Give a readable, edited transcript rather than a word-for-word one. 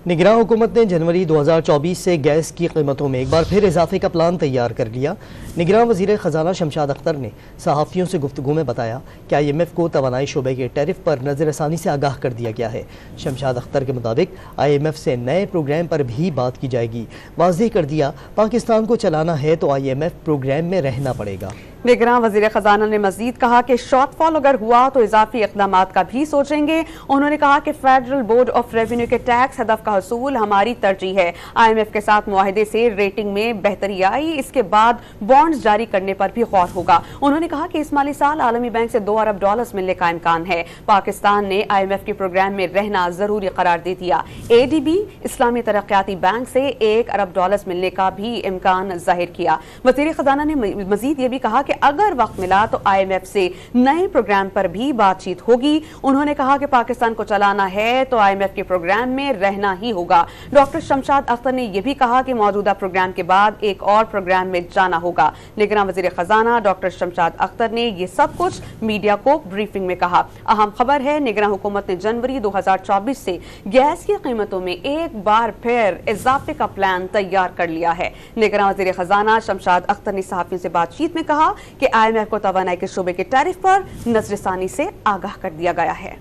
نگراں حکومت نے جنوری 2024 سے گیس کی قیمتوں میں ایک بار پھر اضافے کا پلان تیار کر لیا۔ نگراں وزیر خزانہ شمشاد اختر نے صحافیوں سے گفتگو میں بتایا کہ IMF کو توانائی شعبے کے ٹیرف پر نظر ثانی سے آگاہ کر دیا گیا ہے۔ شمشاد اختر کے مطابق IMF سے نئے پروگرام پر بھی بات کی جائے گی۔ واضح کر دیا پاکستان کو چلانا ہے تو IMF پروگرام میں رہنا پڑے گا۔ نگراں وزیر خزانہ نے مزید کہا کہ شارٹ فال اگر ہوا تو اضافی اقدامات کا بھی سوچیں گے۔ انہوں نے کہا کہ فیڈرل بورڈ آف ریونیو کے ٹیکس ہدف کا حصول ہماری ترجیح ہے۔ IMF کے ساتھ معاہدے سے ریٹنگ میں بہتری آئی، اس کے بعد بانڈز جاری کرنے پر بھی غور ہوگا۔ انہوں نے کہا کہ اس مالی سال عالمی بینک سے $2 ارب ملنے کا امکان ہے۔ پاکستان نے IMF کے پروگرام میں رہنا ضروری قرار دے دیا۔ ADB اسلامی ترقیاتی بینک سے $1 ارب ملنے کا بھی امکان ظاہر کیا۔ وزیر خزانہ نے مزید یہ بھی کہا کہ اگر وقت ملا تو IMF سے نئے پروگرام پر بھی بات چیت ہوگی۔ انہوں نے کہا کہ پاکستان کو چلانا ہے تو IMF کے پروگرام میں رہنا ہی ہوگا۔ ڈاکٹر شمشاد اختر نے یہ بھی کہا کہ موجودہ پروگرام کے بعد ایک اور پروگرام میں جانا ہوگا۔ نگراں وزیر خزانہ ڈاکٹر شمشاد اختر نے یہ سب کچھ میڈیا کو بریفنگ میں کہا۔ اہم خبر ہے، نگراں حکومت نے جنوری 2024 سے گیس کی قیمتوں میں ایک بار پھر اضافے کا پلان تیار کر لیا ہے۔ نگراں وزیر خزانہ شمشاد اختر نے صحافیوں سے بات چیت میں کہا کہ IMF کو توانائی کے شعبے کے ٹیرف پر نظر ثانی سے آگاہ کر دیا گیا ہے۔